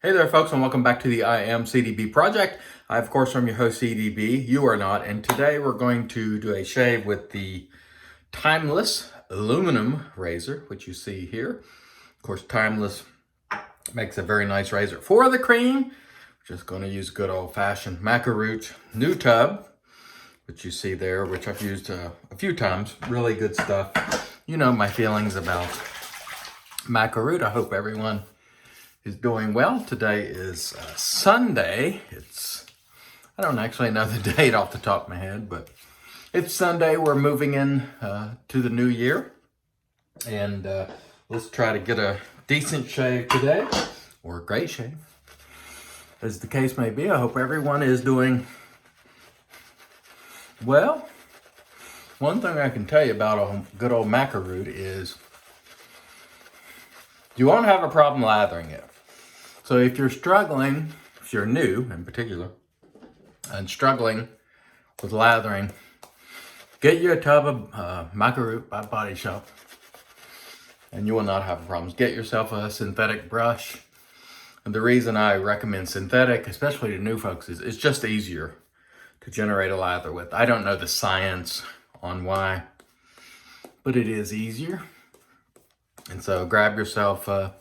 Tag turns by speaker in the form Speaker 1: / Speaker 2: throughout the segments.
Speaker 1: Hey there, folks, and welcome back to the I Am CDB project. I, of course, am your host, CDB. You are not. And today we're going to do a shave with the Timeless aluminum razor, which you see here. Of course, Timeless makes a very nice razor. For the cream, we're just going to use good old-fashioned Macaroot new tub, which you see there, which I've used a few times. Really good stuff. You know my feelings about Macaroot. I hope everyone is doing well. Today is Sunday. I don't actually know the date off the top of my head, but it's Sunday. We're moving in to the new year. And let's try to get a decent shave today, or a great shave, as the case may be. I hope everyone is doing well. One thing I can tell you about a good old Macaroot is you won't have a problem lathering it. So if you're struggling, if you're new in particular, and struggling with lathering, get you a tub of Macaroot by Body Shop, and you will not have problems. Get yourself a synthetic brush. And the reason I recommend synthetic, especially to new folks, is it's just easier to generate a lather with. I don't know the science on why, but it is easier. And so grab yourself a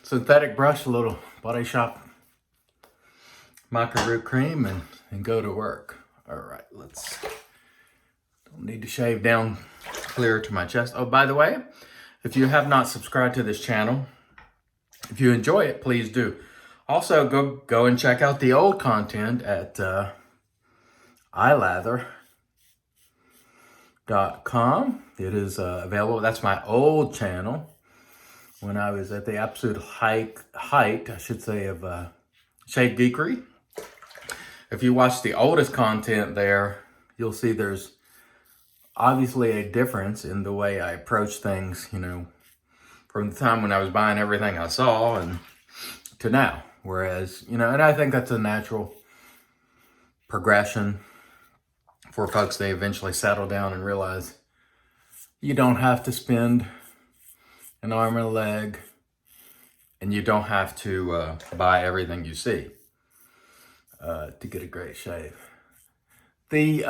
Speaker 1: synthetic brush, a little Body Shop Macaroot cream, and go to work. All right, don't need to shave down clear to my chest. Oh, by the way, if you have not subscribed to this channel, if you enjoy it, please do. Also, go and check out the old content at ilather.com. It is available. That's my old channel when I was at the absolute height, I should say, of Shave Geekery. If you watch the oldest content there, you'll see there's obviously a difference in the way I approach things, you know, from the time when I was buying everything I saw and to now. Whereas, you know, and I think that's a natural progression for folks. They eventually settle down and realize you don't have to spend an arm and a leg, and you don't have to buy everything you see to get a great shave. The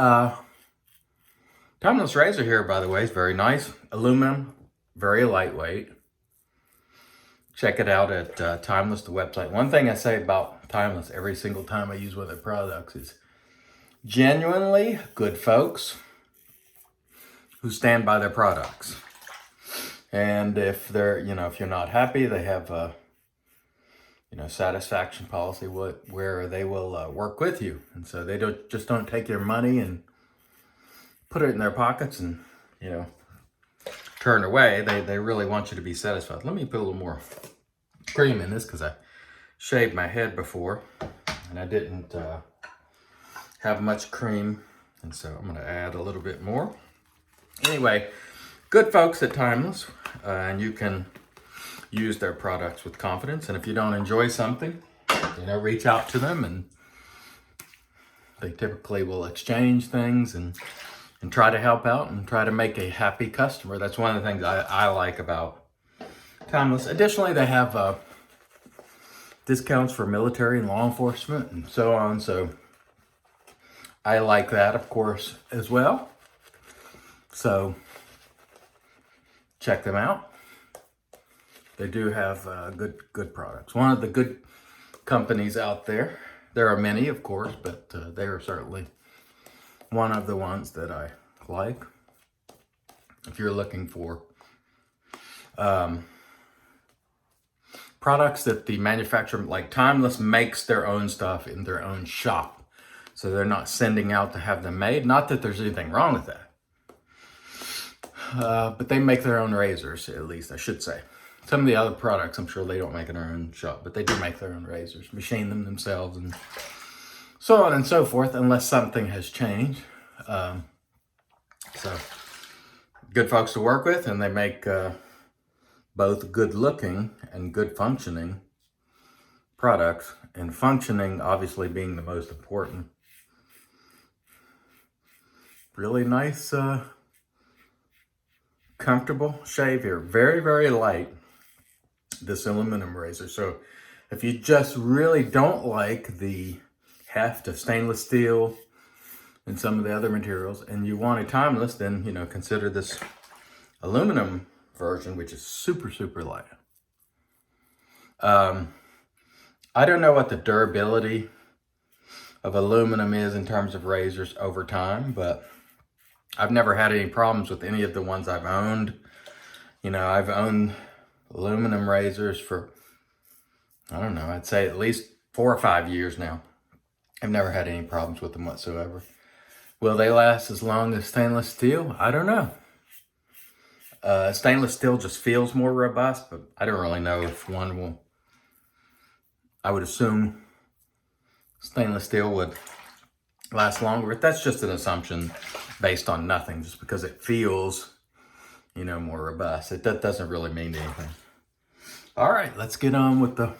Speaker 1: Timeless razor here, by the way, is very nice. Aluminum, very lightweight. Check it out at Timeless, the website. One thing I say about Timeless every single time I use one of their products is genuinely good folks who stand by their products. And if they're, you know, if you're not happy, they have a, you know, satisfaction policy where they will work with you. And so they don't take your money and put it in their pockets and, you know, turn away. They really want you to be satisfied. Let me put a little more cream in this because I shaved my head before and I didn't have much cream. And so I'm going to add a little bit more. Anyway, good folks at Timeless, and you can use their products with confidence. And if you don't enjoy something, you know, reach out to them, and they typically will exchange things and try to help out and try to make a happy customer. That's one of the things I like about Timeless. Additionally, they have discounts for military and law enforcement and so on. So I like that, of course, as well. So check them out. They do have good products. One of the good companies out there. There are many, of course, but they are certainly one of the ones that I like. If you're looking for products that the manufacturer, like Timeless, makes their own stuff in their own shop. So they're not sending out to have them made. Not that there's anything wrong with that. But they make their own razors, at least, I should say. Some of the other products, I'm sure they don't make in their own shop, but they do make their own razors, machine them themselves, and so on and so forth, unless something has changed. So, good folks to work with, and they make both good-looking and good functioning products, and functioning obviously being the most important. Really nice, comfortable shave here. Very, very light. this aluminum razor. So if you just really don't like the heft of stainless steel and some of the other materials, and you want a timeless, then, you know, consider this aluminum version, which is super, super light. I don't know what the durability of aluminum is in terms of razors over time, but I've never had any problems with any of the ones I've owned. You know, I've owned aluminum razors for, I don't know, I'd say at least 4 or 5 years now. I've never had any problems with them whatsoever. Will they last as long as stainless steel? I don't know. Stainless steel just feels more robust, but I don't really know if one will. I would assume stainless steel would last longer, but that's just an assumption based on nothing, just because it feels, you know, more robust. That doesn't really mean anything. All right, let's get on with the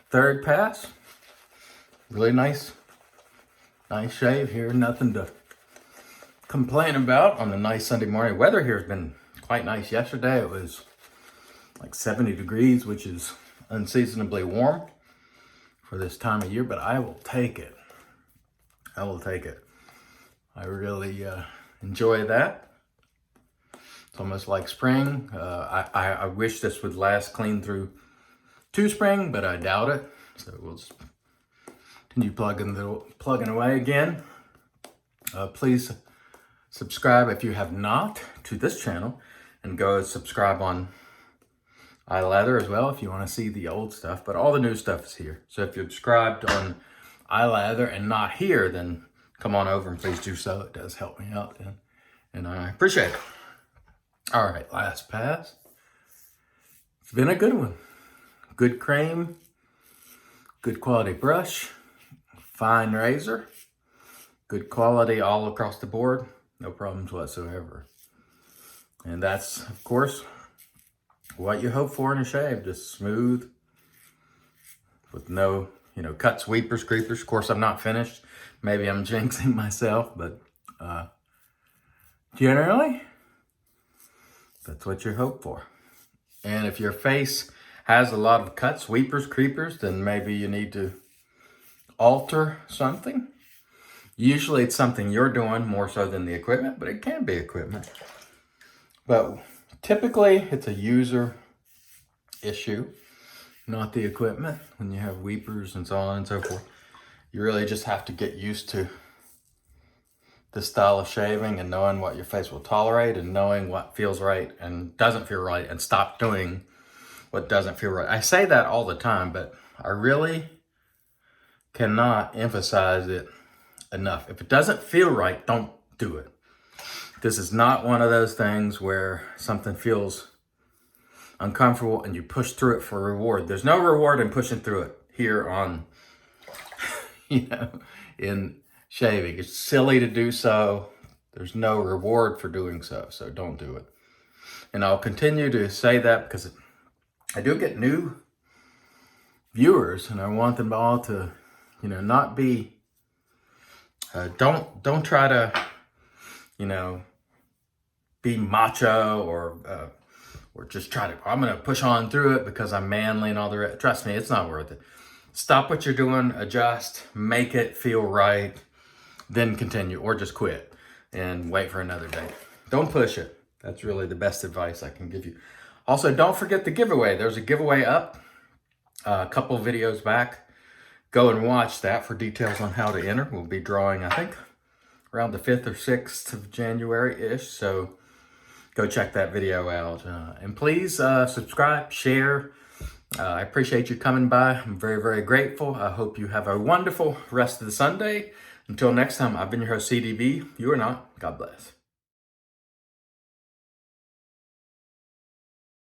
Speaker 1: third pass. Really nice shave here. Nothing to complain about on a nice Sunday morning. Weather here has been quite nice. Yesterday it was like 70 degrees, which is unseasonably warm for this time of year, but I will take it. I will take it. I really enjoy that. It's almost like spring. I wish this would last clean through to spring, but I doubt it. So we'll just continue plugging away again. Please subscribe if you have not to this channel, and go subscribe on iLeather as well if you want to see the old stuff, but all the new stuff is here. So if you're subscribed on iLeather and not here, then come on over and please do so. It does help me out, and I appreciate it. All right, last pass. It's been a good one. Good cream, good quality brush, fine razor, good quality all across the board, no problems whatsoever. And that's, of course, what you hope for in a shave, just smooth, with no, you know, cuts, weepers, creepers. Of course, I'm not finished. Maybe I'm jinxing myself, but generally, that's what you hope for. And if your face has a lot of cuts, weepers, creepers, then maybe you need to alter something. Usually it's something you're doing more so than the equipment, but it can be equipment. But typically it's a user issue, not the equipment. When you have weepers and so on and so forth, you really just have to get used to the style of shaving and knowing what your face will tolerate and knowing what feels right and doesn't feel right, and stop doing what doesn't feel right. I say that all the time, but I really cannot emphasize it enough. If it doesn't feel right, don't do it. This is not one of those things where something feels uncomfortable and you push through it for reward. There's no reward in pushing through it here on, you know, in shaving. It's silly to do so. There's no reward for doing so, so don't do it. And I'll continue to say that because I do get new viewers, and I want them all to, you know, not be, don't try to, you know, be macho or just try to, I'm going to push on through it because I'm manly and all the rest. Trust me, it's not worth it. Stop what you're doing, adjust, make it feel right, then continue, or just quit and wait for another day. Don't push it. That's really the best advice I can give you. Also, don't forget the giveaway. There's a giveaway up a couple videos back. Go and watch that for details on how to enter. We'll be drawing, I think, around the 5th or 6th of January-ish. So go check that video out. And please subscribe, share. I appreciate you coming by. I'm very, very grateful. I hope you have a wonderful rest of the Sunday. Until next time, I've been your host, CDB. You are not. God bless.